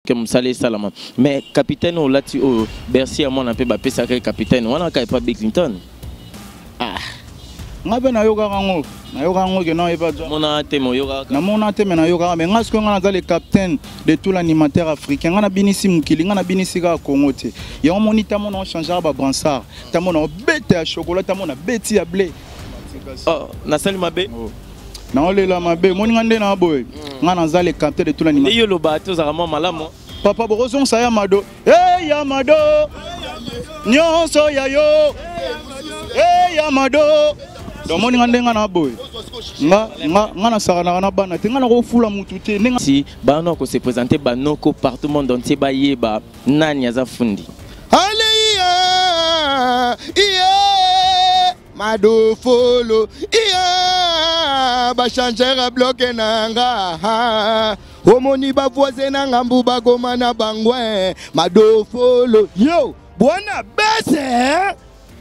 comme ça les salama mais capitaine au lati au Bercy à mon un peu ba pesa capitaine on a pas Bill Clinton ah ngabe na yoga rango que non e pas mon atemo yoga na mon atemo na yoga mais ngasko ngana le capitaine de tout l'animateur africain ngana binisi mukili ngana binisi ka Congo te ya monita mon on changer ba bransard ta mon bête à chocolat ta mon bête à blé oh na sali mabe na olela mabe moni ngande na boy ngana za le capitaine de tout l'animateur yo lo bato za vraiment malamo papa boroson sa Yamado eh Yamado nyonso ya yo eh Yamado donc moni ngande ngana boy ngana sakana na bana te ngana ko fula mutu te si bano ko se présenter banoko partout monde entier ba yeba nani aza fundi Aleya yeah Mado follow yeah ba changer a bloquer nanga homoni ba voisin nanga mbuba goma na bangwe Mado follow yo bona baisse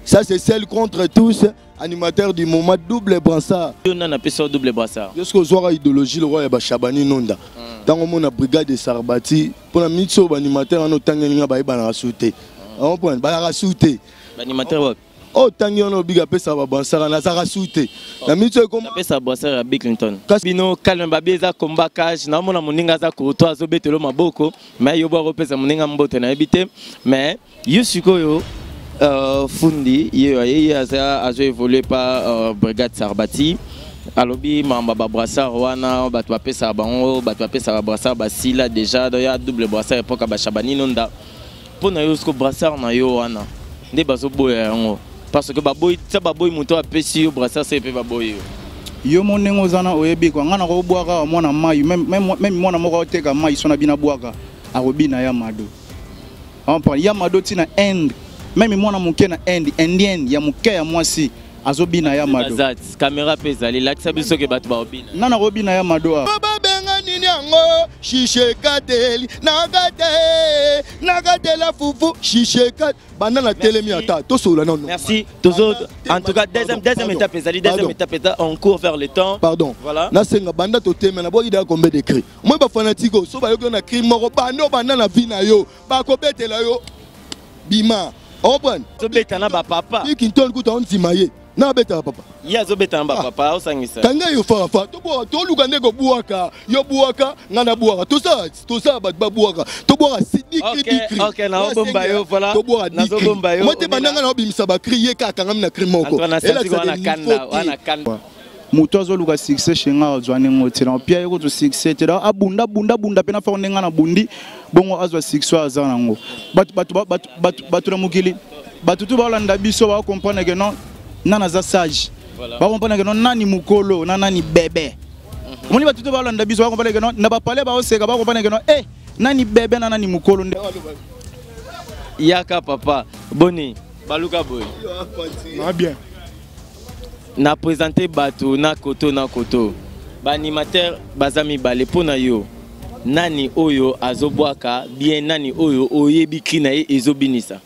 ça c'est celle contre tous animateur du moment double brassard on a appelé ça double brassard jusqu'au soir idéologie le roi ba Chabani Nonda tango mona brigade de Sarbati pour la mitso animateur en tangelinga ba ibana rasouté on point ba rasouté animateur oh tangi on biga pesa ba brassard na rasouté na mitso comme pesa brassard à Bill Clinton bino calme babeza combat cash na mona moninga za ko to azobetelo maboko mais yo bo pesa moninga mbote na ebité mais yusuko yo Fundi, il a évolué par Brigade Sarbati. Alobi mamba brassard wana batwa pesa bango batwa pesa brassard basila déjà il y a double brassard époque ba Chabani Nonda. Pour na yo sko brassard na yo wana. Nde bazo boya yango parce que baboy ça baboy muto apesi yo brassard c'est pe baboy yo monengo zana oyebi kwa ngana ko bwaka mwana mayi même mwana moko oteka mayi sona bina bwaka arobina Yamado. On parle Yamado tina end même moi na muke na indien ya muke ya mwasi azobina Yamado caméra pesa les lacs sabiso ke batu ba obina nana robina Yamado baba benga nini yango shishe kateli nagate la fufu shishe kat banana telemi ata to sola non merci toujours en tout cas deuxième étape deuxième étape on court vers le temps pardon voilà na senga banda to teme na bo ida combien de cris moi ba fanatique so ba yo na cri moko bando banana vina yo ba ko betela yo bima on prend so betana ba papa Bill Clinton kuta on zimaye na beta papa ya zo betana ba papa o sangisa tanga yo fa to bo to luka ndeko buaka yo buaka ngana buaka to sa ba buaka to boka sidiki OK na bomba yo voilà na zo bomba yo mote bananga na obimisa ba crier kaka ngam na cri moko ela wana kanda muto azoluka succès shenga ozwane ngotira pia yeko to succès tera abunda pena fa onenga na bundi bongo azwa succès azana ngo batu na mukili batu tu balanda biso ba comprendre que non nana za sage ba comprendre que non nani mukolo nani bébé moni batu tu balanda biso ba comprendre que non na ba parler ba oseka ba comprendre que non nani bébé nani mukolo nde yaka papa boni baluka boy na bien na présenter bato na koto ba animateur bazami bale pona yo nani oyo azobwaka bien nani oyo oyebi kina ye ezobinisa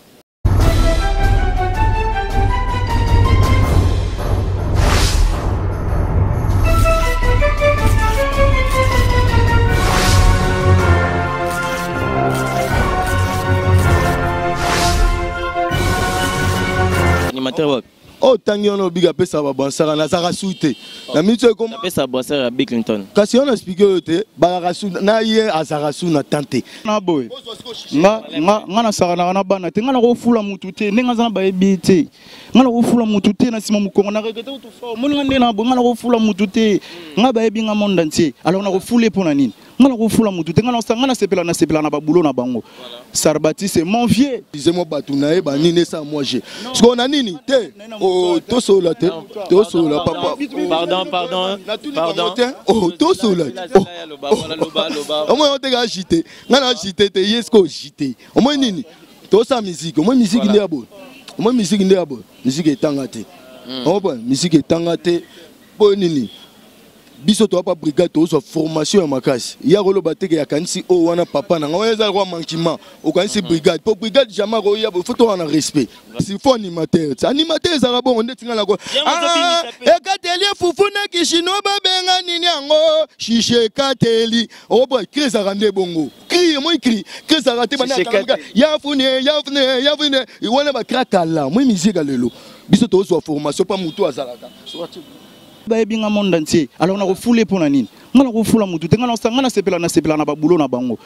animateur oh tangi on biga pesa ba brassard na za rasouté na mitso comme pesa brassard à Bill Clinton kasi on expliqué te ba rasouté na ye azarasu na tante na boy ngana sakana na bana te ngana ko fula mutu te nenga za ba ebite ngana ko fula mutu te na sima mukongo na rekete to fa moni ngande na bo ngana ko fula mutu te ngaba ebi nga monde entier alors na ko fule pona nini ngana ko fula mutu te ngana sepela na ba boulot na bango Sarbati c'est mon vieux disais-moi batuna e ba nini ça moi j'ai parce qu'on a nini te oh to sola papa pardon oh to sola au moins on te ga agité ngana agité te yesko agité au moins nini to sa musique au moins musique ndé abo au moins musique ndé abo musique etangate on bon musique etangate po nini biso to pas brigade to so formation ya makasi ya rolo bateke ya kanisi o wana papa na nga eza roi manquement o kanisi brigade pour brigade jamais ro ya faut to wana respect si fo animateur za bon on tinga la ko e kateli fufuna kishino babenga nini yango shishe kateli o boy krisa rande bongo crie moi crie krisa rate bana ya fune wana ba krakala moi musique lelo biso to so formation pas mutu azalaka Binga monde entier. Alors on a refoulé pour la nine. On a refoulé la moutou. On a sepelé na baboulot na bango.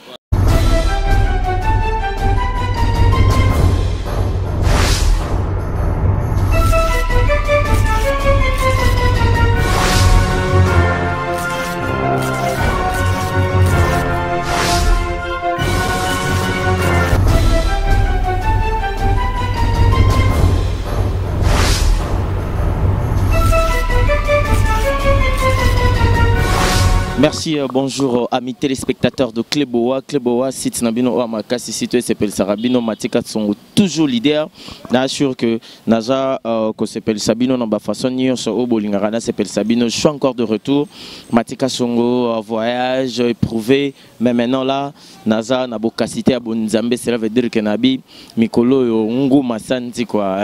Merci, bonjour amis téléspectateurs de Kleboa. Kleboa, site Nabino Oamakasi, site s'appelle Sarabino Matika sont toujours leaders. J'assure que Naja, que s'appelle Sabino, n'a pas façon ni sur Obolingarana s'appelle Sabino. Je suis encore de retour. Matika Songo, voyage éprouvé. Mais maintenant là, Naja n'a pas cité à Bonzambe, cela veut dire que Nabi, Mikolo, Ungu Masanti, quoi.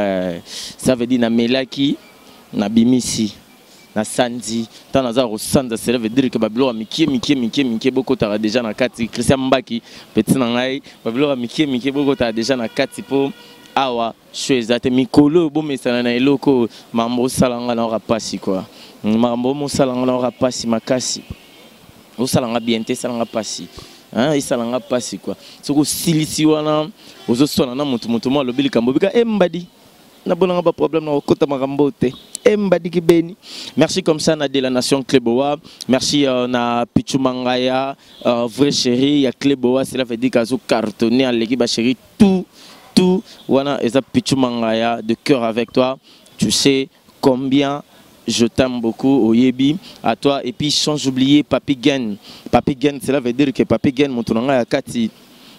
Ça veut dire Namelaki, Nabimisi. Na Sandy, tant naza rosanda, cela veut dire que Babylon a mikie beaucoup t'as déjà na kati Christian Mbaki petit nangai Babylon a mikie beaucoup t'as déjà na kati po awa choisa te mikolo bo mesana na eloko mambo salanga na ora pasi quoi mambo mo salanga na ora pasi makasi o salanga bien te salanga pasi hein isalanga pasi quoi soko silisi wana ozo sona na mutu mo lobili kambo bika embadi na bonanga ba problème na kota makambo te. Merci comme ça na de la nation Kleboa. Merci na Pichumangaya, vrai chéri, ya Kleboa, cela veut dire qu'azo cartonné à l'équipe chéri tout wana eza Pichumangaya de cœur avec toi. Tu sais combien je t'aime beaucoup Oyebi à toi et puis sans oublier Papi Gen. Papi Gen, cela veut dire que Papi Gen montonanga ya kati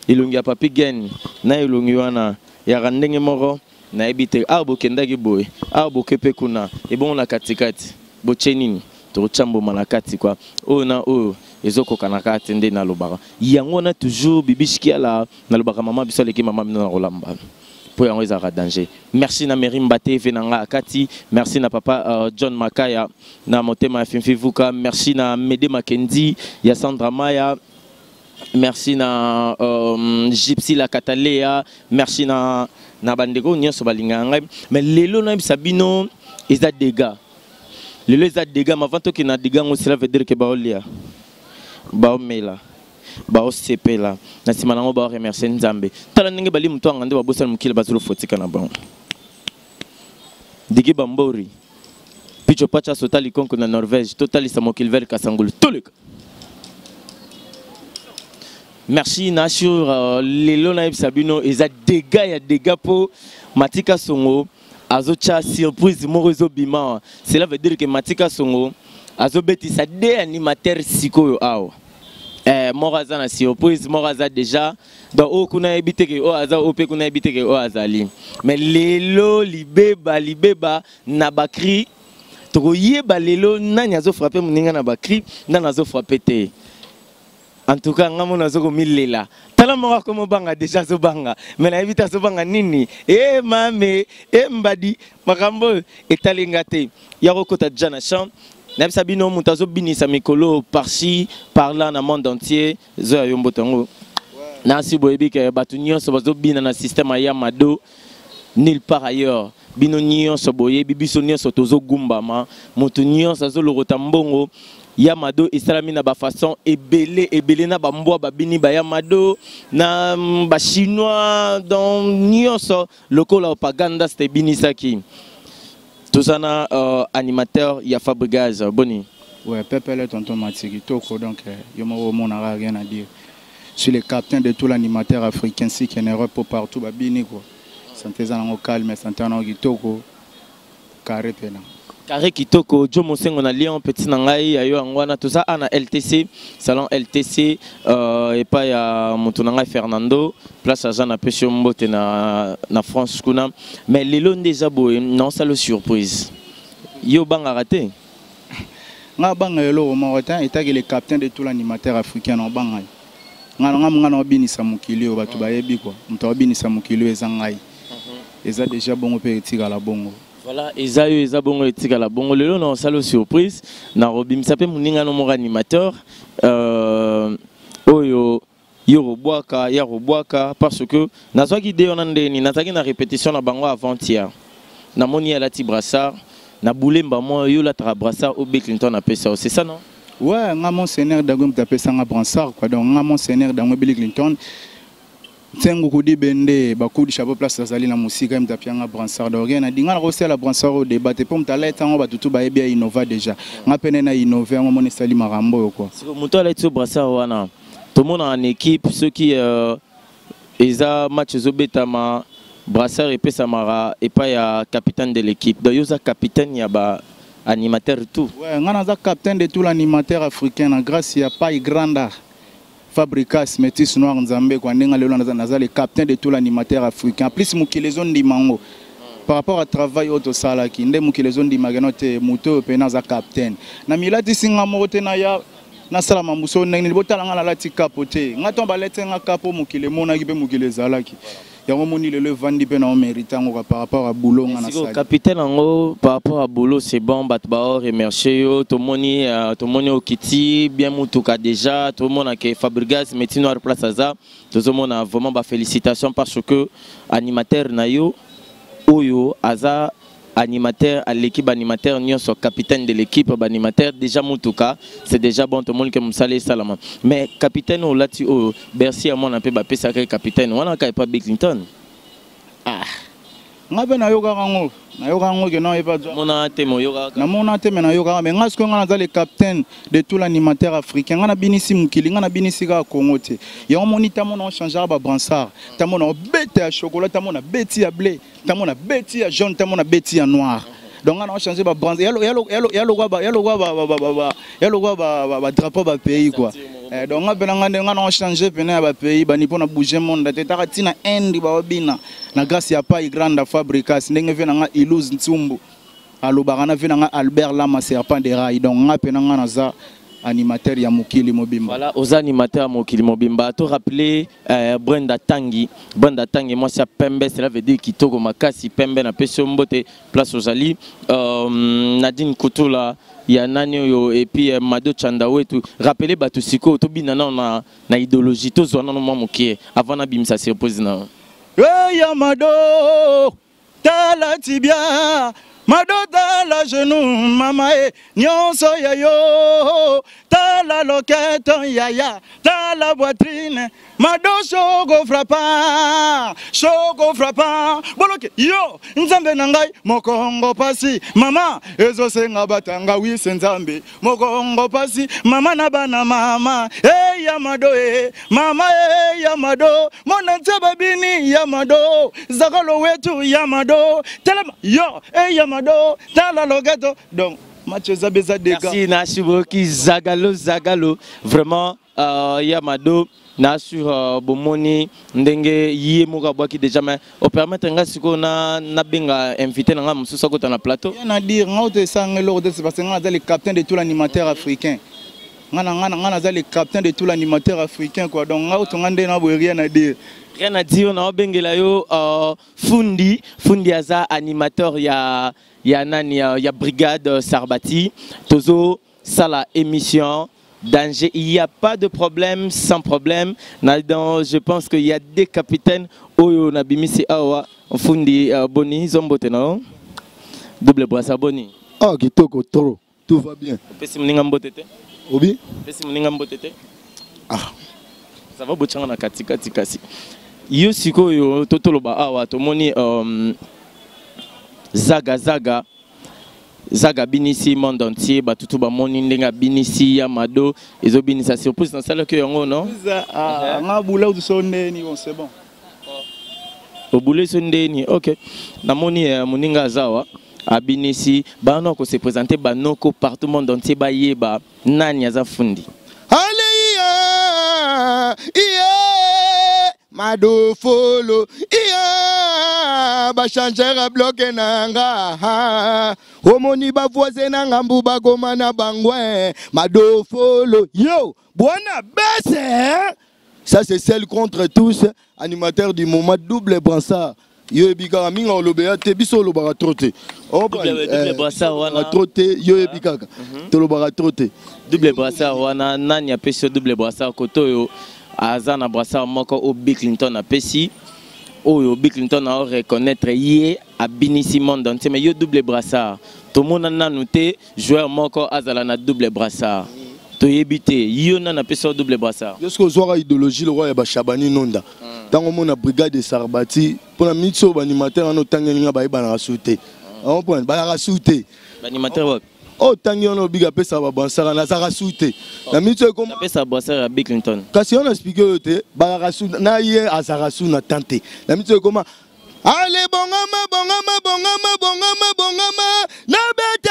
ilungi Papi Gen na ilungi wana ya randenge moro na ebite arbo kendaki boy arbo kepe kuna et bon la katikati bo chenini to chambo malakati quoi o na o ezoko kanaka atende na lobaka yango na toujours bibishiki ala na lobaka mama biso leki mama mino na rolamba pour yango ezaka danger. Merci na Mary Mbate venanga akati, merci na papa John Makaya na motema Fimfivuka, merci na Mede Makendi ya Sandra Maya. Merci na Gypsy la Catalea, merci na bandeko nyonso balinganga mais lelo na Sabino eza dégâts. Lelo eza dégâts mais avant que na dégâts cela veut dire que baolia baomela baosepela na sima nango ba remercier Nzambe tala ndenge bali mutu ngande babosala mukile bazolo fotika na bango digi bambori picho pacha sotali konko na Norvège totali sa mokilver kasangulu toleka. Merci Nashur lelo na Sabino eza dégâts ya dégâts pour Matika Songo azocha surprise morozo bima cela veut dire que Matika Songo azobetisa des animateurs sikoyo awa moraza na surprise moraza déjà donc o kuna ebite ke o aza o pe kuna ebite ke o azali mais lelo libeba na bakri to yeba lelo nani azo frapper muninga na bakri nani azo frapper te. En tout cas, nous avons mis là. Tellement comme banga déjà zo banga. Mais la évita zo banga nini. Eh mame, mbadi, makambo etalingate. Yaro kota jana chant. Nab sabino mutazo bini sa mikolo par-ci, par-là dans le monde entier. Zo yombo tango. Nasi boyebi ke batu nyonso bazo bina na système ya mado. Nulle part ailleurs. Bino nyonso boyebi biso nyonso tozo gumbama. Mutu nyonso zo lorotambongo. Yamado isalami na ba façon ebele na ba mboa ba bini ba Yamado na ba chinois dans nyonso lokola propaganda c'était binisaki tozana animateur ya Fabregas boni ouais Pepe le tonton Matiki toko donc yomo mon n'a rien à dire sur les capitaines de tout l'animateur africain si qui en Europe partout ba bini quoi santé zango calme santé en kitoko carré pena Carré Kitoko, Joe Mosengo na Lyon, petit nangai, ayo angwana, tout ça, na LTC, salon LTC, et pas ya Montonanga Fernando, place à Jean Apesio Mbote na France kuna, mais les lots déjà boy, non ça le surprise. Yo bang a raté. nga banga yelo Marocain et le capitaine de tout l'animateur africain en banga nga binisa mukili batu bayebi quoi muto binisa mukili ezangai eza déjà bongo pe etika la bongo. Voilà, eza bongo etika la bongo lelo na salo surprise na robimisa pe muninga no mo animateur oyo ya robwaka parce que nazwaki idée on ndeni nazaki na répétition na bango avant-hier na moni ya lati brassard na boulemba mo yo la tra brassard au Bill Clinton a pesa c'est ça non? Ouais, nga mon seigneur d'agum tapé sanga brassard quoi donc nga mon seigneur d'agum Bill Clinton tengo kudi bende bakudi chapeau place azali na musika mtapia nga brassard d'organe na dinga na la brassard au débat et pour mtala tango batutu ba ebia innova déjà nga pene na innover ngo moni sali marambo quoi c'est comme toi là tu brassard wana tout le monde en équipe, ceux qui ont match Zobetama, Brassard et Pessamara, et pas y capitaine de l'équipe. Donc, il y a capitaine, il y a animateur tout. Ouais, on a capitaine de tout l'animateur africain, grâce à pas grande Fabricas, Métis Noir, Nzambé, quand on a le capitaine de tout l'animateur africain. Plus, il les zones d'Imango. Par rapport au travail auto salaki, il y a les zones d'Imaganote, Mouto, Penaza capitaine. Namilati Singamote Naya. Na salama muso nengni botala ngala lati capote ngato balete nga capo mukile mona kibe mukile zalaki yango moni le vandi pe na mérite ngo par rapport à boulot nga na sala capitaine ngo par rapport à boulot c'est bon bat ba remercier yo to moni okiti bien mutuka déjà tout le monde a que Fabregas Metino à place ça tout le monde a vraiment ba félicitations parce que animateur na yo oyo aza animateur à l'équipe animateur nous sommes capitaine de l'équipe animateur déjà mutuka c'est déjà bon tout le monde que Moussale Salama mais capitaine au lati au Bercy à mon appel ba sacré capitaine on a pas Bill Clinton ngabe na yoga ngo que non e pas mona temo yoga na mona temo na yoga mais ngasko nga na le capitaine de tout l'animateur africain nga na binisi mukili nga na binisi ga Congo te ya moni ta mona changer ba bransard ta mona bête à chocolat ta mona bête à blé ta mona bête à jaune ta mona bête à noir donc on a changé ba bransard yalo ba drapeau ba pays quoi donc on a changé pena ba pays ba ni pona bouger monde te ta tina endi ba bina na grâce ya pas grande Fabricas ndenge vena nga Iluse Ntsumbu alobaka na vena nga Albert Lama serpent de rail donc nga pena nga naza animateur ya Mokili Mobimba. Voilà, aux animateurs Mokili Mobimba. Tu rappelé Brenda Tangi, moi c'est Pembe, cela veut dire Kitoko Makasi, Pembe na Pesio Mbote, place aux Ali, Nadine Koutoula, Yananio et puis Mado Chandawe tout. Rappelez Batusiko, to binana na idéologie, to zona no mamokie, avant na bimsa se oppose na. Hey Yamado, tala tibia. Madota la genou, mama e, nyonso ya yo, ta la loquette, yaya, ta la poitrine, mado choco frappant, boloke, yo, nzambe nangai, mokongo pasi, mama, ezo senga batanga, oui, senzambe, mokongo pasi, mama nabana mama, yamado mama yamado, monante babini yamado, zakalo wetu yamado, telema, yo, yamado. Dans la logato donc match zabeza dega merci Nashiboki Zagalo vraiment Yamado na sur bomoni ndenge yé moka boki déjà mais au permettre nga siko na benga invité nga mususa ko na plateau na dire ngote sangelo de parce que nga le capitaine de tout l'animateur africain nga za le capitaine de tout l'animateur africain quoi donc nga otongande na rien à dire. Rien à dire, on a bengela yo Fundi aza animateur ya nani ya brigade Sarbati tozo sala émission danger il n'y a pas de problème sans problème je pense qu'il y a des capitaines oyo na bimisi awa Fundi Boni zombote non double brasse Boni ah kitoko trop tout va bien pesi mninga mbotete obi pesi mninga mbotete ah ça va bochanga na katikati kasi yo siko yo totoloba awa tomoni Zaga binisi monde entier batutu ba moni ndenga binisi Yamado ezo binisa surprise na sala que yango non nga bula usonde ni c'est bon obule sondeni OK na moni moninga zawa abinisi bano ko se présenter banoko partout monde entier ba yeba nani aza Fundi Alléluia Mado follow, iya ba changer a bloqué nanga. omoni bavoise na ngambu bagoma na bangwe madofolo yo bwana bese. Ça c'est celle contre tous, animateur du moment double brassard. Yo ebika minga olobea te biso olobaka troté. Double brassard wana troté yo ebika. Tolobaka troté. Double brassard wana nani apesi double brassard koto yo azana brassard moko au Bill Clinton apesi. Oyo Bill Clinton a reconnaître yé à binisi monde entier mais yo double brassard. Tout le monde a noté joueur moko azala na double brassard. To yebite yo na pesa double brassard. Est-ce que zoa idéologie le roi ya Shabani Nonda. Tango mona brigade de Sarbati pour la mitso animateur no tangelinga ba ibana rasouté. On point ba rasouté. Animateur oh tangi ono biga pesa ba bansara na za rasouté. La mitso comme pesa brassard à Bill Clinton. Kasi on expliqué te ba rasouté na yé azarasu na tante. La mitso comment allez bongama bongama bongama bongama bongama na bete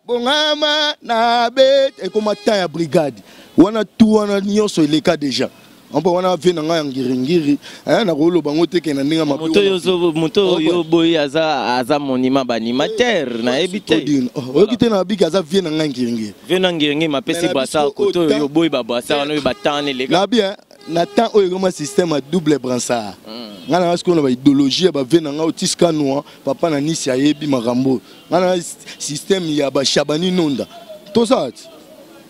bongama na bete et comment ta brigade wana tout wana nyonso il est cas déjà on peut wana vena nga ngiringiri na rolo bango te ke na ninga moto yo boy aza monima ba animateur na ebite o kite na bika aza vena nga ngiringiri ma pesi basa koto yo boy ba basa no ba tane les gars na bien na temps oyo comme système à double brassard ngana parce qu'on a idéologie ba vena nga otiska noa papa na nisi ayebi makambo ngana système ya ba Shabani Nonda to ça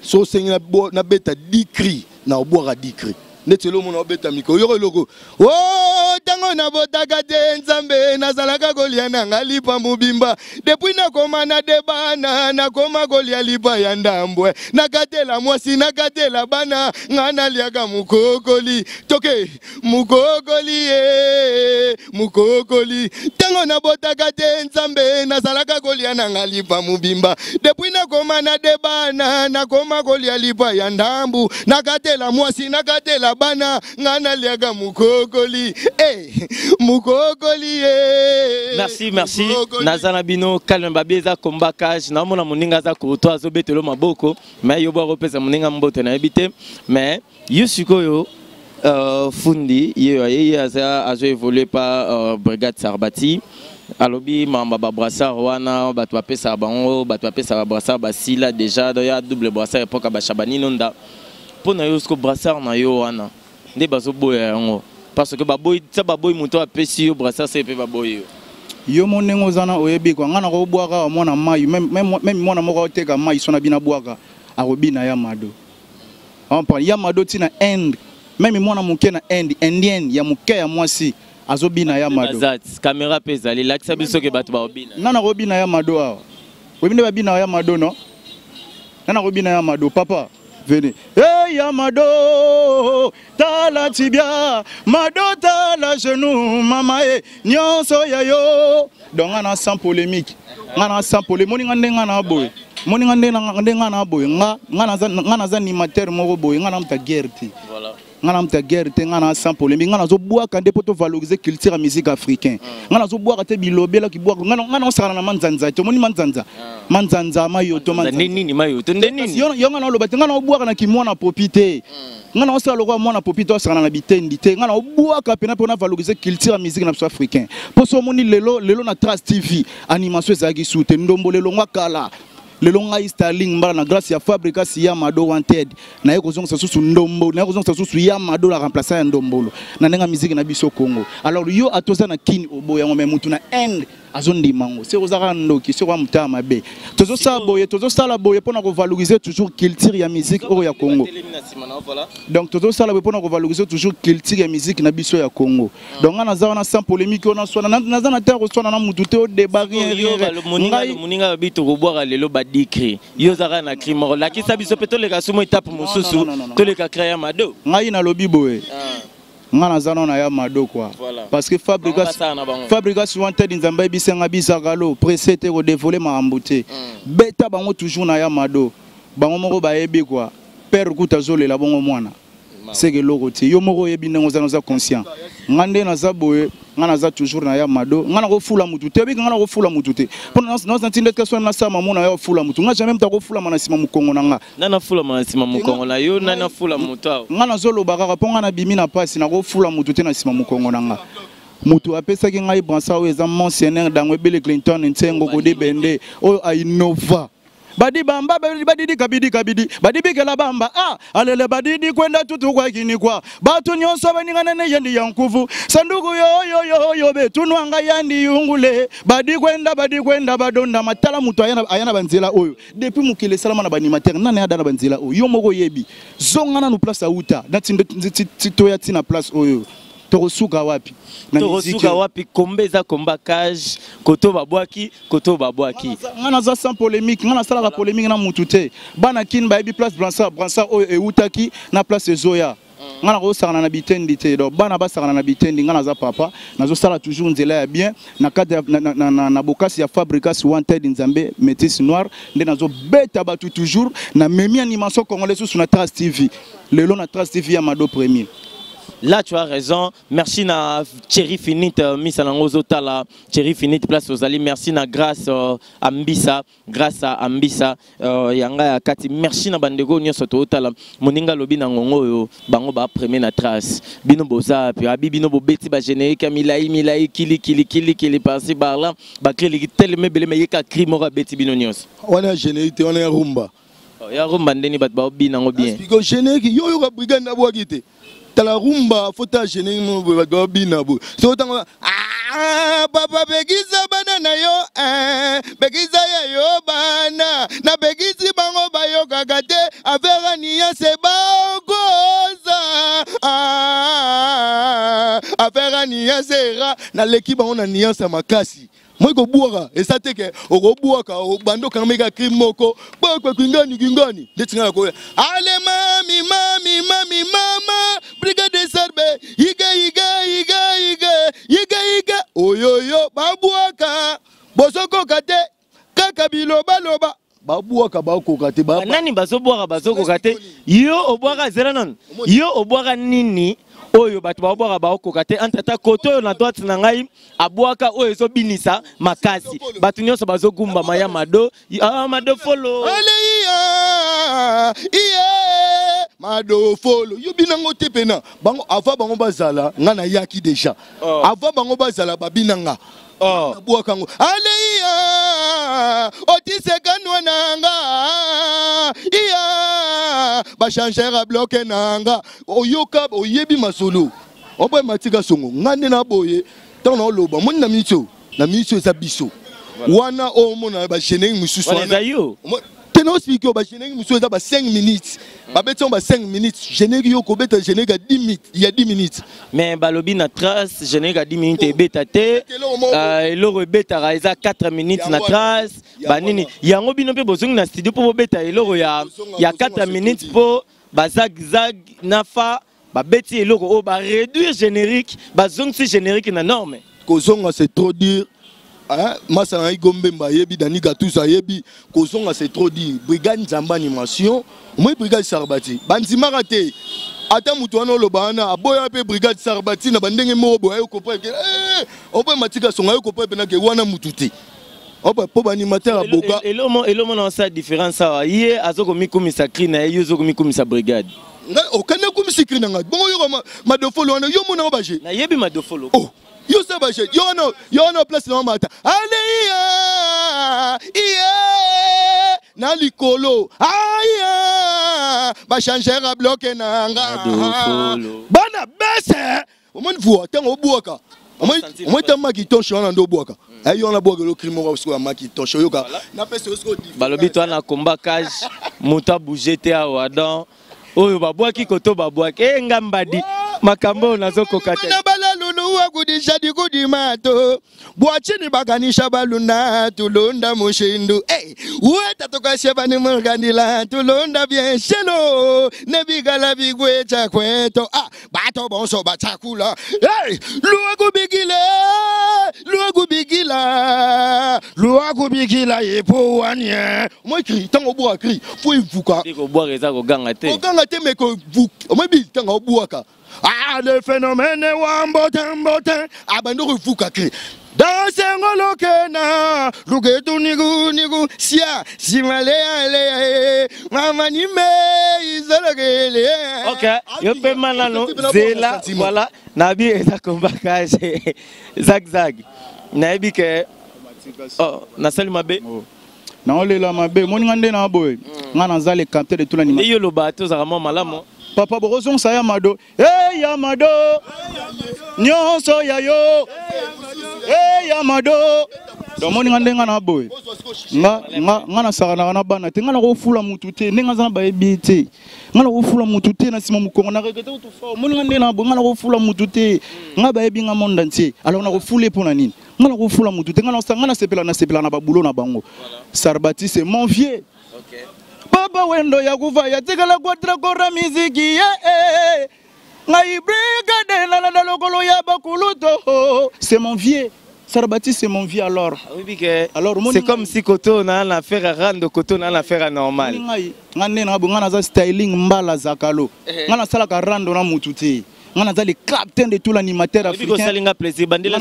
so sengi na beta dikri na obora dikri netelo mona obeta miko yoko loko oh tango na botaka te nzambe nazalaka kolia na ngalipa mubimba depuis na koma na debana na koma kolia lipa ya ndambwe nakatela mwasi nakatela bana ngana liaka mukokoli toke mukokoli mukokoli tango na botaka te nzambe nazalaka kolia na ngalipa mubimba depuis na koma na debana na koma kolia lipa ya ndambu nakatela mwasi nakatela bana ngana liaga mukokoli mukokoli merci nazana bino calme babieza kombakage na mona moninga za ko to azobetelo maboko mais yo bo repesa moninga mbote na ebite mais yusikoyo fundi ye azo évoluer par brigade Sarbati alobi mamba ba brassard wana bato bapesa bango bato bapesa ba brassard basila déjà do ya double brassard epoka ba Shabani Nonda pona yosko brassard na yo wana nde bazo boya yango parce que baboy ça baboy muto apesi yo brassard c'est pe baboy yo monengo zana oyebi kwa ngana ko bwaka mona mayi même mona moko oteka mayi sona bina bwaka akobina ya mado on parle ya mado tina end même mona muke na end indien ya muke ya mwasi azobina ya mado caméra pesa li lakisa biso ke bato ba obina nana ko bina ya mado awa webinde babina ya mado no nana ko bina ya mado papa venez. Hey Yamado, t'as la tibia, Mado t'as la genou, mama e, nyonso yayo. Donc on a sans polémique, on a sans polémique. Moni ngande ngana boy, moni ngande ngana boy. Ngana za animateur moko boy, ngana mta guerre. Voilà. Ngana mta guerre te ngana sans polémique. Ngana zo bois quand pour te valoriser culture et musique africaine. Ngana zo bois quand bilobe là qui bois. Ngana on sera na manzanza. Tu moni manzanza. Manzanza mayoto manzanza. Nini mayoto nini. Yo ngana lo bate ngana o bois na ki mwana popité. Ngana on sera lo mwana popité on sera na bitendi te. Ngana o bois ka pena pour valoriser culture et musique na africaine. Pour so moni lelo na Trace TV animation ezaki soute ndombo lelo ngakala. Le longa Starling mbala na grâce ya Fabrica si Yamado wanted na yeko zonga sasusu ndombo na yeko zonga sasusu Yamado la remplacer ya ndombolo na nenga musique na biso Congo alors yo atoza na kini oboya ngome mutu na end azondi mango c'est ozaka ndoki c'est kwa mutama be tozo sala boye pona ko valoriser toujours culture ya musique o ya Congo donc tozo sala boye pona ko valoriser toujours culture ya musique na biso ya Congo donc na za na sans polémique on sona na za na terre sona na mutu te o débat rien moninga bito ko boira lelo dikri yo zaka na crime la ki sabiso peto le ka sumo étape mosusu to le ka créer mado ngai na lobi boye ngana zana na ya mado quoi parce que Fabrica wanted nzamba bisenga bisakalo précédé ko dévoiler ma ambuté beta bango toujours na ya mado bango moko ba yebi quoi père kuta zole la bongo mwana c'est que logoti yo moko yebi ndengo za conscient ngande na za boye ngana za toujours na ya mado ngana ko fula mutu te bi ngana ko fula mutu te pona na tinde ka so na sama mona ya fula mutu nga jamais mta ko fula mana sima mukongo nanga nana fula mana sima mukongo na yo nana fula mutu ngana zolo bakaka ponga na bimi na pasi na ko fula mutu te na sima mukongo nanga Mutu apesaki ngai Bransard oyo eza mentionnaire dans Bill Clinton ntengo kodi bende oyo a innova. Badi bamba badidi kabidi badi bikela bamba alele badidi kwenda tutu kwa kini kwa batu nyonso baningana ne yendi yankuvu sanduku yo betunwanga yandi yungule badi kwenda badonda matala mutu ayana banzela oyo depuis mukile salama na banimateur nane adana banzela oyo yo moko yebi zongana no place auta natito ya tina place oyo Torosuka wapi kombeza kombakage koto babwaki ngana za sans polémique ngana sala la polémique na mutute bana kin ba bi place Bransard oyo eutaki na place Zoya ngana ko sala na bitendi te do bana ba sala na bitendi ngana za papa nazo sala toujours nzela ya bien na cadre na bokasi ya Fabricas Wanted Nzambe Métis Noir nde nazo beta batu toujours na memi animation congolaise sur na Trace TV lelo na Trace TV ya Mado Premier. Là, tu as raison. Merci na Thierry Finite, Miss Alangozo Tala, Thierry Finite, place aux alliés. Merci na grâce à Ambissa, Yanga ya Kati. Merci na Bandego Nyo Soto Tala. Moninga lobi na ngongo yo, bango ba premier na trace. Bino boza, puis abi bino bo beti ba générique, milai, kili passer par là. Ba créer tel mebele me yeka crime ora beti bino nyos. On a générique, on a rumba. Ya rumba ndeni bat ba obi nango bien. Parce que générique yo yo brigade na boa kité. La rumba faut gêner mon binabo c'est autant papa begiza banana yo begiza yo bana na begizi bango bayo kagate avera niya se bagoza avera niya sera na l'équipe on a niya sa makasi moi ko buaka et ça te que o buaka o bando kan meka krimoko kwa kingani detinga ko ale mami mama brigade sarbe iga oyoyo babuaka bosoko kate kaka biloba babuaka bako kate ba nani bazobuaka bazoko kate yo obwaka zera non yo obwaka nini oyo batu babwaka bakoka te antata koto na droite na ngai abwaka oyo zo binisa makasi batu nyonso bazogumba maya mado mado follow mado follow yo binango te pena bango ava bango bazala ngana yaki deja ava bango bazala babinanga abwaka ngo otisekanwa nanga ba changer à bloquer nanga oyoka oyebi masolo oboy matika songo ngande na boye tant na loba mon na miso za biso wana o mona ba générique mususu wana yo teno speaker ba générique mususu za ba 5 minutes ba beton ba 5 minutes générique yo ko beta générique à 10 minutes il y a 10 minutes mais balobi na trace générique à 10 minutes et beta te eloro beta raisa 4 minutes na trace banini yango bino pe bozongi na studio po beta eloro ya 4 minutes po bazag nafa ba beti eloro o ba réduire générique bazongi générique na norme kozonga c'est trop dur. Masana Igombe Mbayebi Dani Gatousa Yebi Kozonga c'est trop dit brigade Nzamba animation moi brigade Sarbati Banzima raté ata mutu wana lobana aboya pe brigade Sarbati na bandenge mobo ayo ko pe on peut matika songa ayo ko pe na ke wana mututi on peut po animateur aboka elomo na sa différence ça yé azoko mikumi sakri na yo zoko mikumi sa brigade okane kumi sikri na nga bon yo madofolo wana yo mona obaje na yebi madofolo yo sais pas yo no place na mata allez na likolo ba changer à bloquer nanga bana bese o mon voix tango buaka o mon tama ki toncho na ndo buaka ayo na boga lo crime ko so ma ki toncho yoka na pese so balobi to na kombakage muta bougete awa dan oyo babwaki koto babwaki ngambadi makambo nazoko kate wakudisha dikudi mato bwachini bakanisha baluna tulonda mushindu ueta tukasheba ni mungandila tulonda bienshelo nebigala bigwe chakweto bato bonso batakula luaku bigila yepo wanye moi cri tango bwa cri faut ivuka ko bwa reza ko ganga te meko vuk moi bi tango bwaka le phénomène wambotin abando refuka cri Dansengolo kena lugetu nigu sia simale ale mama ni me izologele. OK, yo pe manano zela voilà nabi eza kombakage zag nabi ke oh na sali mabe na olela mabe moni ngande na boy ngana zale capteur de tout l'animal yo lo bato za vraiment malamo papa boroson sa ya mado eh ya mado nyonso ya yo eh ya mado do moni ngande ngana boy ngana sara na bana te ngana ko fula mutu te nenga za ba ebite ngana ko fula mutu te na sima mukongo na rekete to fa moni ngande na boy ngana ko fula mutu te ngaba ebi nga monde entier alors na ko fule pour na nini ngana ko fula mutu te ngana sepela na babulo na bango Sarbati c'est mon vieux. OK. Baba wendo ya kuva ya tegala kwatra kora miziki ngai brigade na lokolo ya bakuluto c'est mon vieux. Sarbati c'est mon vieux alors. Oui alors c'est comme si Koto na l'affaire à rando Koto na l'affaire normale. Ngane na ngana za styling mbala zakalo. Ngana sala ka rando na mututi. Ngana za le capitaine de tout l'animateur africain. Salinga plaisir bandela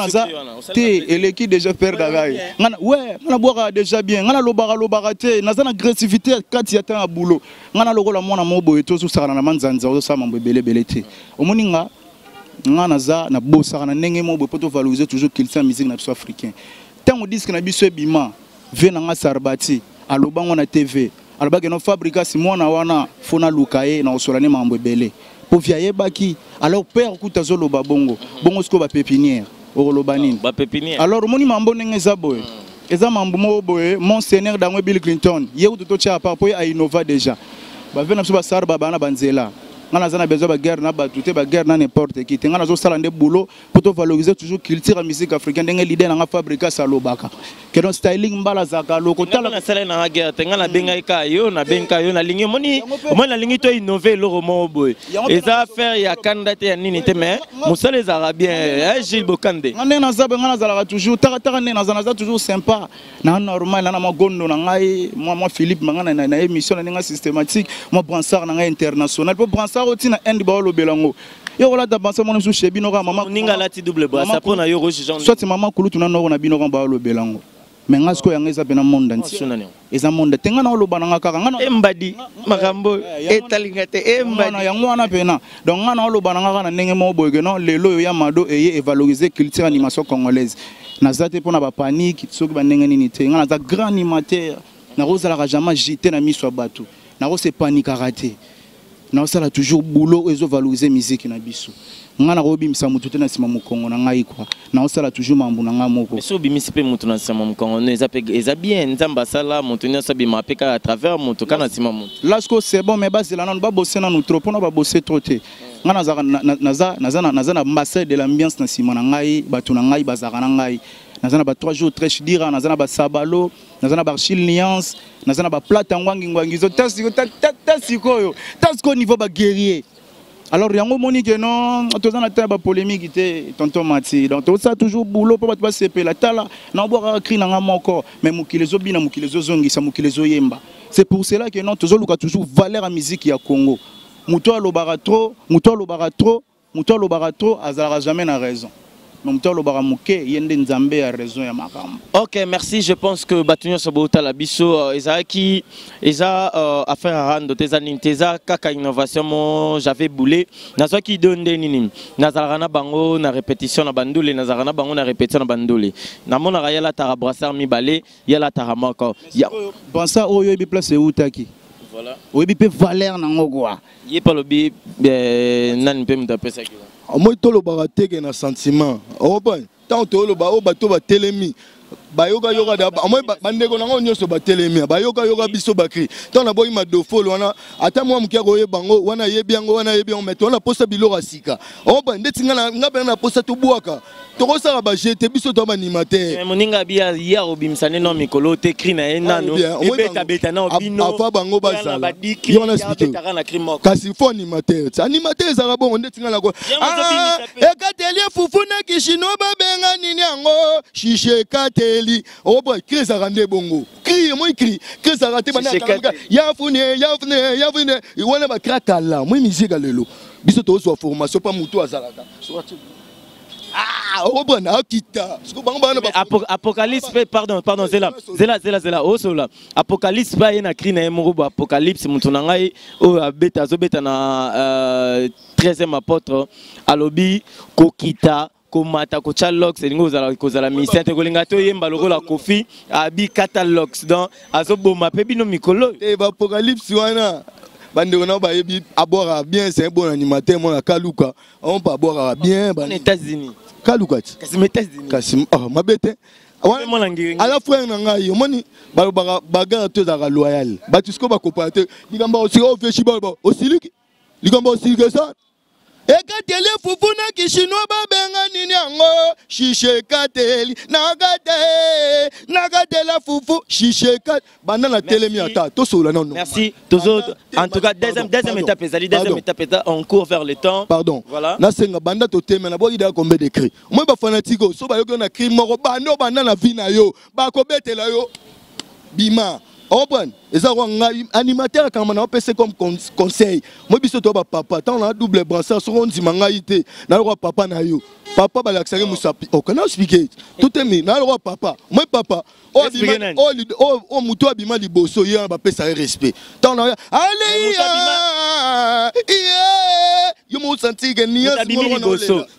te eleki déjà père d'agaï. Ngana ouais, ngana boira déjà bien. Ngana lobara te, na za na agressivité kati ya ta boulot. Ngana lokola mwana mobo eto so sara na manzanza o sa mambo belebele te. Omoninga ngana za na bosa na ndenge mobo poto valoriser toujours qu'il soit musique na biso africain. Tant on dit que na biso bima vena nga Sarbati alobango na TV. Alobaki no fabrika si mwana wana fona lukaye na osolane mambo belé. Pour vieillir baki alors père kuta zolo babongo bongo sko ba pépinière olobanine ba pépinière alors moni mambo nenge za boy eza mambo mo boy monseigneur dangwe Bill Clinton ye uto cha pa po a innova déjà ba vena so ba sar baba na banzela ngana zana bezo ba guerre na ba tuté ba guerre na n'importe qui te ngana zo sala nde boulot pour to valoriser toujours culture musique africaine ndenge leader nga fabrica salobaka que don styling mbala zaka loko tala na sala na guerre te ngana benga ka yo na benga yo na lingi moni na lingi to innover le roman boy eza faire ya candidate ya nini te mais musala les arabiens Gilles Bokande ngana zabe ngana zala toujours taka ne na zana toujours sympa na normal na magondo na ngai moi Philippe mangana na émission na nga systématique moi Bransard na ngai international pour Bransard otina end ba lo belango yo la da bansa mon sou chebino ka mama ninga lati double bras ça pona yo roche genre soit maman kulutu na no na bino ka ba lo belango mais ngasko ya ngeza bena monde entier eza monde tenga na lo bananga kaka ngana embadi makambo etalingate embadi ya ngwana pena donc ngana lo bananga na ndenge mo boyeke non lelo yo ya mado et valoriser culture animation congolaise na zate pona ba panique soki ba ndenge nini te ngana za grand animateur na rozala ka jamais jeter na miso bato na ro se panique raté na osala toujours boulot ezo valoriser musique na biso ngana ko bimisa mutu te na sima mukongo na ngai kwa na osala toujours mambu na nga moko so bimisi pe mutu na sima mukongo ne eza bien nzamba sala mutu ne so bima peka à travers mutu kana sima mutu lasko c'est bon mais basi la non ba bosser na nous trop on ba bosser trop te ngana za na ambassade de l'ambiance na sima na ngai batu na ngai bazaka na ngai nazana ba 3 jours très chidira nazana ba sabalo nazana ba Chil Nuance nazana ba plata ngwangi zo tasiko niveau ba guerrier alors yango moni que non tozana ta ba polémique te tonton Mati donc ça toujours boulot pour ba sepela tala na boka cri na moko mais mukilezo bina mukilezo zongisa mukilezo yemba c'est pour cela que non tozoluka toujours valeur à musique ya Congo muto alobara trop azala jamais na raison. Ok, merci. Je pense que Batunyo Sobota la biso qui affaire à rendre teza kaka innovation j'avais boulé nazo qui donne des ninim nazarana bango na répétition na bandule nazarana bango na répétition na bandule na mona rayala tara brassard mi balé yala tara mako ya bansa oyo bi place utaki voilà oyo bi valeur na ngokwa ye pa lobi nan pe mutapesa ki moi tolo barateke na sentiment oh bon tant tolo ba o bato ba telemi bayoka yoka da moi bandeko nango nyoso ba telemi bayoka biso bakri tant na boyi madofolo wana ata moi mkia ko yebango wana yebiango mais on a posta bilora sika oh bon ndetinga na pe na posta to buaka toko sala ba jete biso to ba animateur moninga bia ya obimsane no mikolo te cri na enano beta na obino afa bango bazala yo na expliquer kasi fo animateur za bon ndetinga na ko ekateli fufu na kishino ba benga nini yango shishe kateli oh boy crise rande bongo crie moi crie crise rate bana yafune iwana ba krakala moi musique lelo biso to so formation pa mutu azalaka Apocalypse, pardon, Zela, oh cela. Apocalypse, pas une cri na morobo Apocalypse, montonangai, oh beta, zobeta na 13e apôtre, alobi, kokita, komata, kochalox, et nous allons la mission, te golingato yemba logo la kofi, abi catalogs, donc azoboma, pebino mikolo. Apocalypse, wana. Bandona ba yebi aboira bien, c'est un bon animateur, mon Kaluka. On peut aboira bien. En États-Unis. Kaluka. Kasim États-Unis. Kasim, oh ma bête. À la fois nga yo moni bagarre to za loyal. Batusko ba coopérateur. Ligamba aussi au fait chiba aussi ligamba aussi que ça. Ekatele fufuna kishinoa babenga nini yango shishe kateli nagatela fufu shishe kat banda na telemi ata to sola non. Merci toujours en tout cas deuxième étape on court vers le temps. Pardon. Voilà. Na senga banda to teme na bo ida combien de cris. Moi ba fanatiko so ba yo na cri moko bando banda na vina yo ba ko betela yo bima. On prend. Et ça, animateur, quand on a comme conseil. Moi, je suis papa. Tant on a double brassard, on dit mangaïté. N'a le roi papa na yo. Papa, bah l'accès moussapi. Oh, qu'on a expliqué. Tout est mis. N'a le roi papa. Moi, papa. Oh, mouton abima liboso. Il y a un pape, ça respect. Tant on a. Allez, yo mo senti que ni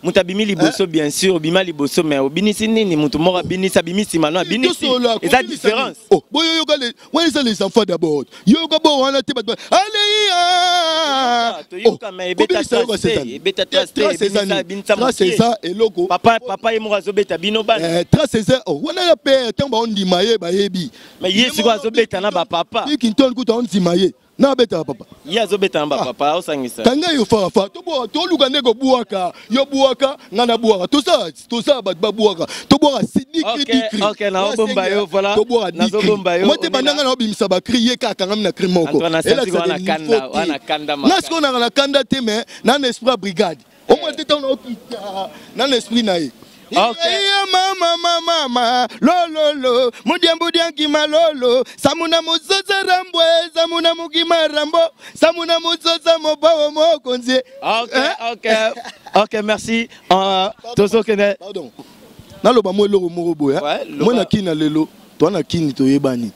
mutabimi liboso bien sûr bima liboso mais obinisi nini mutu mora binisa bimisi mano binisi et ça différence oh boyo yo gale ouais ça les enfants d'abord yo go bo wana te allez to yoka mais beta c'est ça et logo papa et moi zobeta bino bana c'est ça oh wana ya père tant ba on di maye ba yebi mais yesu ko zobeta na ba papa kinton kuta on di maye na beta papa ya zobeta na papa osangisa kanga yo fa to luka ndeko buaka yo buaka ngana buaka to ça ba buaka to buaka sidiki OK na bomba yo voilà na bomba yo mote bandanga na obimisa ba crier kaka ngam na cri moko et là wana kanda ma na sko na kanda te mais na esprit brigade au moins te ton okita na esprit na ye. Okay. Mama, lolo, mudiambudia kima lolo, samuna muzoza rambwe, samuna mukima rambo, samuna muzoza mobawo mokonze. OK, merci. Tozo kene. Pardon. Naloba mo loro morobo ya. Mo na kina lelo, to na kini to yebani.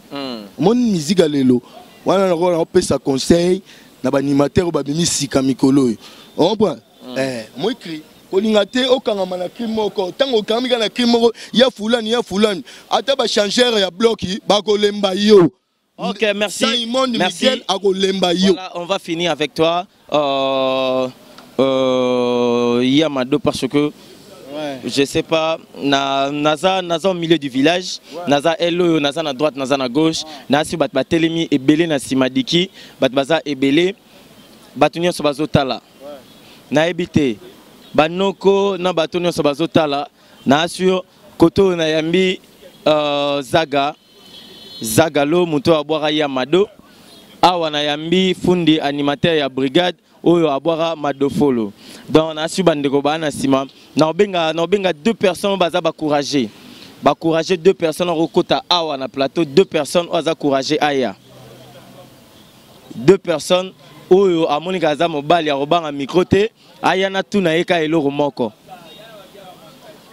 Mon musique lelo. Wana na ko pesa conseil na ba animateur ba bimi sika mikolo. On prend. Moi écrit olingate okanga na krimoko tango kamika na krimoko ya fulani ata ba changer ya bloki ba ko lemba yo. OK, merci. Merci. Voilà, on va finir avec toi Yamado parce que je sais pas naza au milieu du village naza elo naza na droite naza na gauche na si bat batelemi ebele na simadiki bat baza ebele batunya so bazotala na ebité banoko na batunya so bazotala na assure koto na yambi zagalo muto abwara Yamado awa na yambi fundi animateur ya brigade oyo abwara Madofolo donc na assure bandeko bana sima na obenga deux personnes baza bacourager deux personnes rokota awa na plateau deux personnes oza courager aya deux personnes oyo amonika aza mobali ya robanga micro te aya na tuna eka eloko moko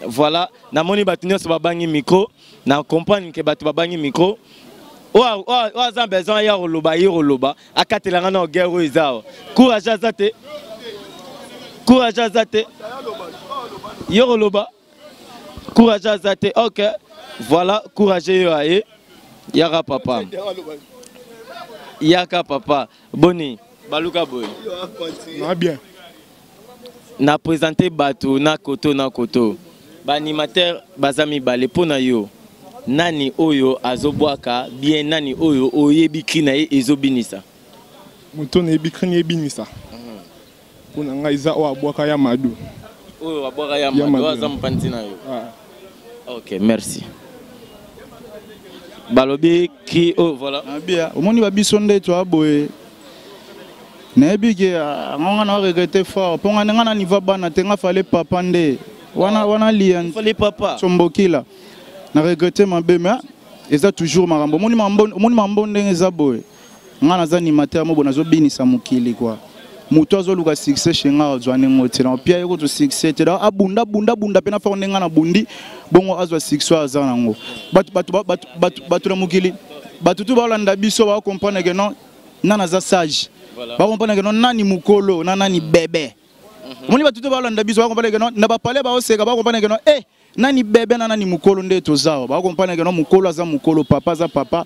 voilà na moni batu nyonso babangi micro na comprendre que batu babangi micro o aza besoin ya roloba akatelanga na guerre oyo ezao courage azate yo roloba courage azate. OK, voilà courage yo aye yaka papa boni baluka boy na bien na présenter bato na koto ba animateur bazami bale pona yo nani oyo azobwaka bien nani oyo oyebi krina ye ezobinisa muto na yebi krina ebinisa pona nga iza o abwaka Yamado oyo abwaka Yamado azam pantina yo. OK, merci. Balobi qui oh voilà bien omoni babisonde to aboye nebike nganga na regretter fort ponga nga na niveau bana tenga fallait papa nde wana lian fallait papa sombokila na regretter mabe mais eza toujours marambo omoni mambo ndenge eza boye nga na za animateur mo bona zo binisa mukili quoi moto azoluka succès shenga ozwane ngotela pia yeko to succès tela abunda pena fa onenga na bundi bongo azwa succès azanango batu la mukili batu tu balanda biso ba comprendre que non nana za sage ba comprendre que non nani mukolo nani bébé moni batu tu balanda biso ba comprendre que non na ba parler ba oseka ba comprendre que non nani bébé nani mukolo nde tozao ba comprendre que non mukolo aza mukolo papa za papa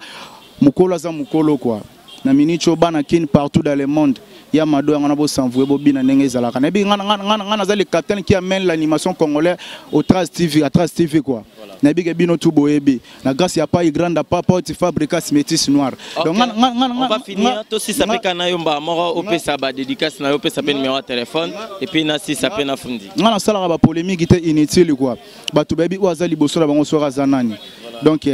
mukolo aza mukolo quoi na minicho bana kin partout dans le monde ya mado ngana bo s'envoyer bobina ndenge ezalaka na bi ngana za le capitaine qui amène l'animation congolaise au Traz TV à Traz TV quoi na bi ke bino tout boyebi na grâce ya pas grande papa tu fabrique métis noir donc on va finir to si ça peut kana yomba moko opesa ba dédicace na opesa pe numéro de téléphone et puis na si ça peut na fundi ngana sala ba polémique était inutile quoi batu bebi oza liboso na bango sora zanani donc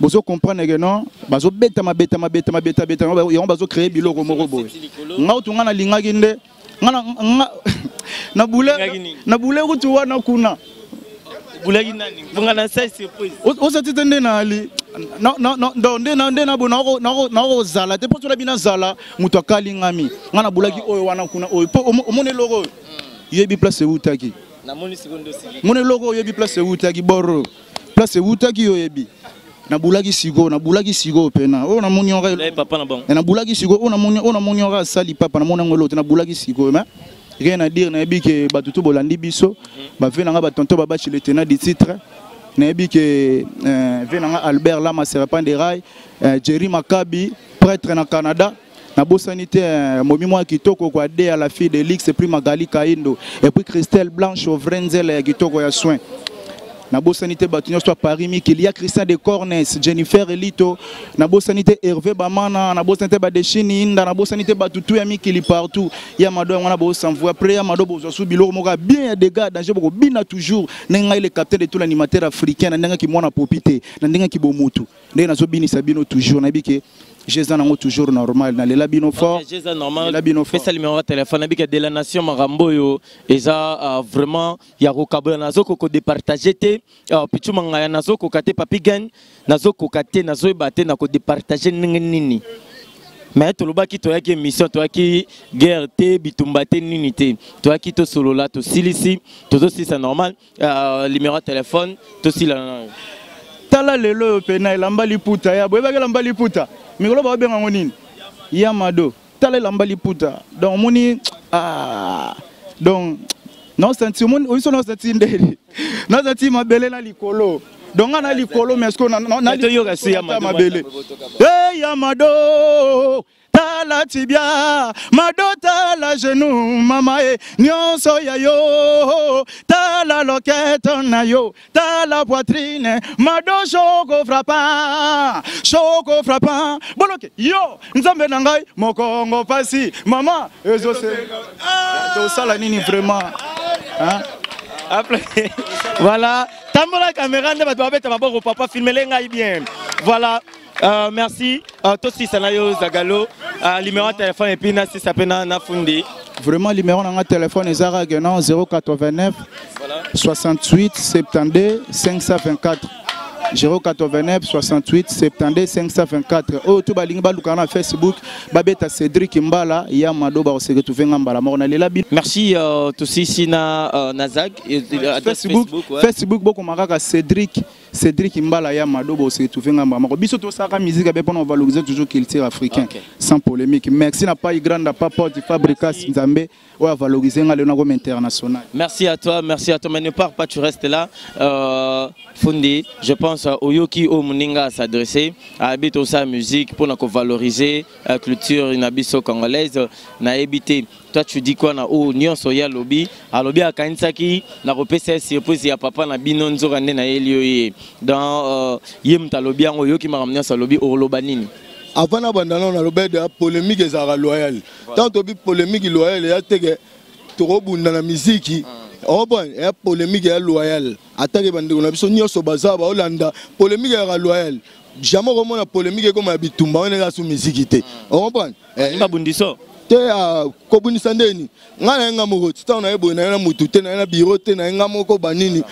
bozo comprendre que non bazo beta yon bazo créer biloko moko boy ngao tunga na lingaki nde ngana na bule ko tuwa na kuna bulaki nani bunga na sai surprise o sa titende na ali nde na bona na zala te poto la bina zala mutu akali ngami ngana bulaki oyo wana kuna oyo omone logo yebi place utaki na moni secondo sili mone logo yebi place utaki boro place utaki yo yebi na bulaki sigo pena o na moni ora papa na bon na bulaki sigo o na moni ora sali papa na mona ngolo na bulaki sigo mais rien à dire na yebi ke batutu bolandi biso ba ve nga ba tonto ba bachi le tenant du titre na yebi ke ve nga Albert Lama serpent de rail Jerry Makabi prêtre na Canada na bosanité momi moi kitoko kwa de à la fille de Lix et puis Magali Kaindo et puis Christelle Blanche Ovrenzel ya kitoko ya soin na bosanité batunyo soit Paris Mikili ya Christian de Cornes Jennifer Elito na bosanité Hervé Bamana na bosanité Badeshini Inda na bosanité batutu ya Mikili partout ya mado ngana bo s'envoie après ya mado bo zo biloko moka bien ya dégâts danger boko bina toujours nenga le capitaine de tout l'animateur africain nenga ki mona popité nenga ki bo mutu nenga zo bini sabino toujours na bike Jésus nango toujours normal na lela bino fort Jésus normal fait ça numéro de téléphone avec de la nation Marambo yo eza vraiment ya ko kabla nazo ko départager te pichu mangaya nazo ko kate papi gagne nazo ko kate nazo baté na ko départager nini mais to lobaki to yaki mission to yaki guerre te bitumba te nini te to yaki to solo là to silisi to zo si c'est normal numéro de téléphone to si la tala lelo pena elamba liputa ya boyeba ke lamba liputa mikolo ba benga ngonini ya mado tala lamba liputa donc moni donc non senti mon oiso non senti ndeli non senti mabele na likolo donc ana likolo mais est-ce qu'on na yoga si ya mabele ya mado tala tibia madota la genou mama e nyonso ya yo tala loquette na yo tala poitrine mado choco frappant boloke yo nzambe na ngai mokongo pasi mama ezo se to sala nini vraiment hein voilà tambola caméra nde bato babeta maboko papa filmer ngai bien voilà. Merci. Toi aussi, Sanayo Zagalo. Numéro de téléphone et puis si ça peut na fundi. Vraiment, numéro de téléphone est 089 68 72 524. 089 68 72 524. Oh, tout balinga lukana Facebook. Babeta Cédric Mbala. Yamado ba se retrouver ngambala. Merci. Aussi Sina Nazag. Facebook beaucoup maraka Cédric Mbala Yamado ba se retrouver ngambala. Biso to saka musique be pour valoriser toujours culture africaine sans polémique. Merci n'a pas grande papa du Fabricas Nzambe ou à valoriser ngale na comme international. Merci à toi, mais ne pars pas, tu restes là. Fundi, je pense au Yoki au Muninga s'adresser à habiter sa musique pour nous valoriser la culture inabiso congolaise na habiter. Toi tu dis quoi na o nyon soya lobby a lobby a kanisaki na repesa surprise ya papa na binonzo rande na elio dans yemta lobby ngo Yoki maramnya sa lobby o lobanini. Avant na bandana na lobby de polémique ezara loyal. Tant to bi polémique loyal ya tege to robunda na musique. Oh bon, il y a polémique loyale. Attaqué bandeko na biso nyoso bazaba Hollanda. Polémique loyale. Jamais comment la polémique comme habitumba on est là sous musique. Oh bon. Ni babundiso. te kobunisa ndeni ngana nga moko tita na yebo na mutu te na bureau te na nga moko banini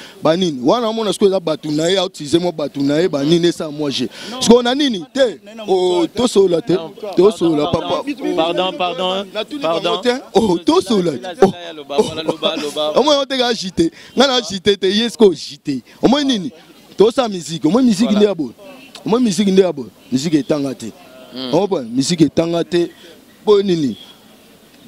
wana mona sko za batu na ye utiliser mo batu na ye banini ça moi j'ai sko na nini te oh to sola papa pardon oh to sola au moins on te ga jité ngana jité te yesko jité au moins nini to sa musique au moins musique ndi abo au moins musique ndi abo musique etanga te on peut musique etanga te po nini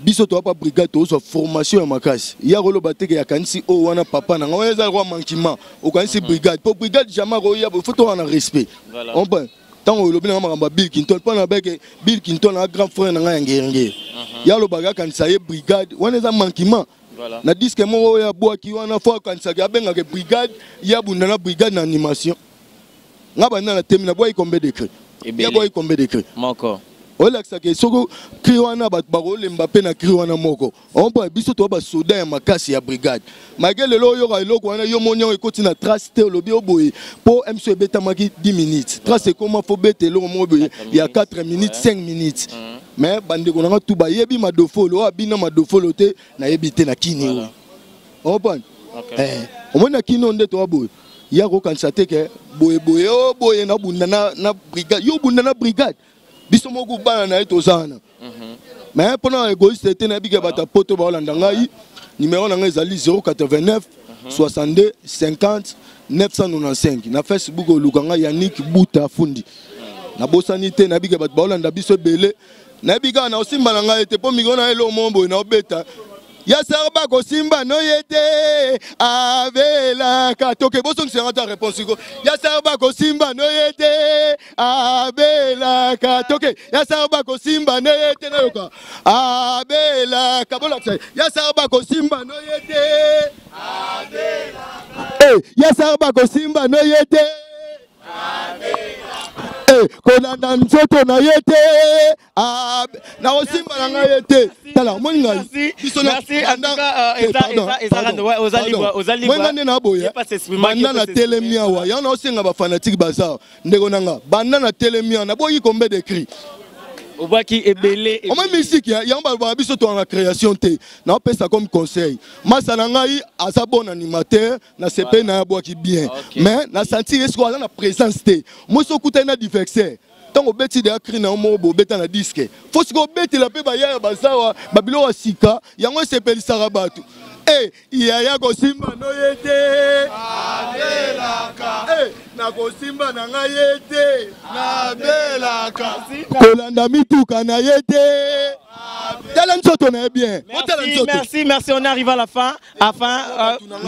biso to pas brigade to so formation ya makasi ya rolo bateke ya kanisi o wana papa na ngwa za roi manquement o kanisi brigade po brigade jamais ro ya faut to wana respect on peut tant o lobi na ngamba Bill Clinton pa na beke Bill Clinton na grand frère na nga ngenge ya lo baga kanisa ye brigade wana za manquement na disque mo ya boaki wana fo kanisa ya benga ke brigade ya bunda na brigade na animation ngaba na termina boy combien d'écrit ya boy combien d'écrit encore Ola que soko kriwana bat barole Mbappé na kriwana moko on peut biso to ba soda ya makasi ya brigade malgré le loyo ka eloko wana yo monyo ekoti na trace te lobi oboye po MC beta maki 10 minutes trace comment faut bete lo mo boye ya 4 minutes 5 minutes mais bande ko na tout ba yebi madofolo abina madofolo te na yebite na kini on peut au moins na kino nde to boye ya ko kansate ke boye na bunda na brigade yo bunda na brigade biso moko bana na etozana mais pendant égoïste te na bige bata poto ba olanda ngai numéro na ngai ezali 089 62 50 995 na Facebook oluka ngai Yannick Buta Fundi na bosani te na bige bata ba olanda biso belé na biga na osimba na ngai te po migo na elo mombo na obeta ya sarba ko simba no yete avela ka toke boso ngisanga ta réponse ko ya sarba ko simba no yete avela ka toke ya sarba ko simba no yete na yoka avela ka bola ya sarba ko simba no yete avela ya sarba ko simba no yete kolanda nzoto na yete na osimba na nga yete tala moni ngai merci en tout cas ozali na boya banda na telemia wa ya na osenga ba fanatique baza ndeko nanga banda na telemia na boyi combien de cris Obaki ebele. On m'a musique ya on va biso to en création te. Na pesa comme conseil. Masana ngai asa bon animateur na CP na boaki bien. Mais na sentir est-ce qu'on a na présence te. Moi so kuta na diversaire. Tant au beti de akri na mo bo beta na disque. Faut que beti la pe ba ya bazawa babilo wa sika yango CP sarabatu. Eh, iya ko simba no yete. Abelaka. Eh, na ko simba na nga yete. Na belaka. Kolanda mituka na yete. Talent soto na bien. Merci, on arrive à la fin.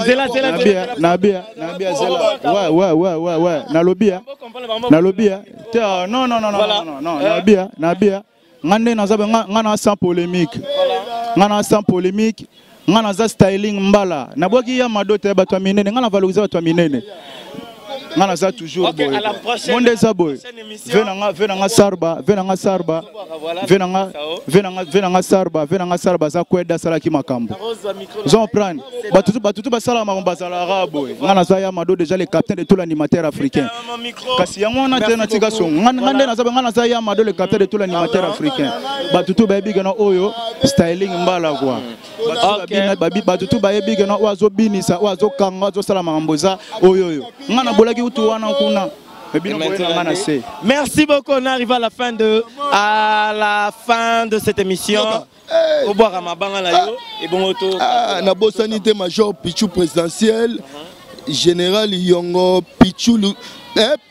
Zela. Nabia Zela. Ouais. Nalobia. Non. Nabia. Ngane nazabe ngana sans polémique. Ngana sans polémique. Ngana za styling mbala. Nabwaki ya madote bato minene, ngana valoriser bato minene. Ngana za toujours boy. Monde za boy. Venanga sarba za kweda sala ki makambo. J'en prends. Batutu basala makambo basala rabo. Ngana za ya mado déjà le capitaine de tout l'animateur africain. Kasi yango na tena tika so. Ngana za ya mado le capitaine de tout l'animateur africain. Batutu ba biga na oyo styling mbala kwa. Batutu ba biga na ozo binisa ozo kanga ozo sala makambo za oyo. Ngana bolaki utu wana kuna. Merci beaucoup, on arrive à la fin de cette émission. Au boire à ma banque et bon auto. Na bosanité major Pichou présidentiel, général Yongo Pichou,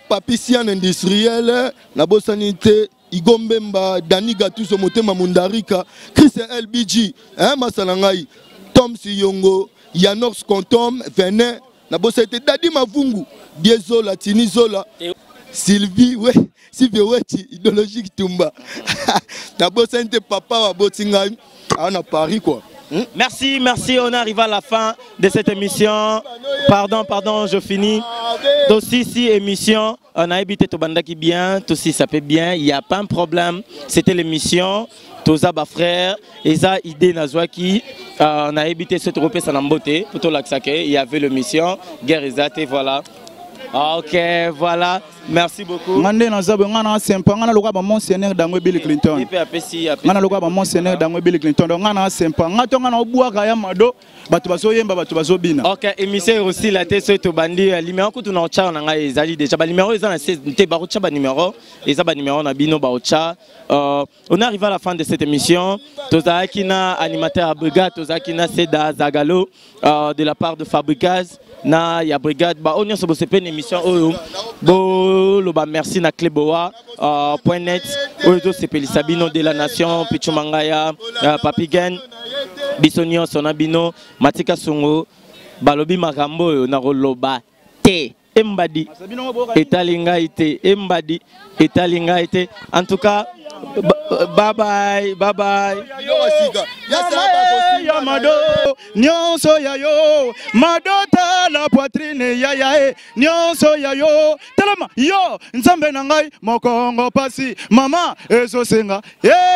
papician industriel, na bosanité Igombemba, Dani Gatouso Motema Mundarika, Chris LBG, Masalangai, Tom Siyongo, Yanox Contom, Venet. Na bosanité Dadi Mavungu. Diezola, Tinizola, Sylvie, ouais, Sylvie, ouais, idéologique Tumba. Na bossante papa wa botinga, on a Paris quoi. Merci, on arrive à la fin de cette émission. Pardon, je finis. Aussi, si émission, on a habité Tobandaki bien, aussi ça fait bien, il n'y a pas un problème. C'était l'émission. Tozaba frère, Eza idée Nazwaki, on a habité cette Europe Sanambote, pour tout l'accès, il y avait l'émission, Guerre Ezate, voilà. Ok, voilà. Merci beaucoup. Ngande na zabo ngana sempa ngana loka ba monseigneur dango Bill Clinton. Ngana loka ba monseigneur dango Bill Clinton. Donc ngana sempa ngato ngana obuaka ya mado bato bazo yemba bato bazo bina. OK, émissaire aussi la tête to bandi numéro ko tuna ocha na ngai ezali déjà ba numéro eza na 16 te ba ocha ba numéro eza ba numéro na bino ba ocha. On arrive à la fin de cette émission. Tozaki na animateur à brigade, tozaki na Seda Zagalo de la part de Fabricaz na ya brigade ba on se bosse une émission bo lo ba merci na Kleboa .net ozo sepeli Sabino de la nation Pichumangaya Papigen Bisonio Sonabino Matika Songo balobi makambo na roloba te embadi etalinga ite embadi etalinga ite en tout cas bye bye bye bye ya mado nyonso ya yo madota la poitrine ya ya nyonso ya yo telema yo nzambe na ngai mokongo pasi mama ezo senga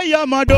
ya mado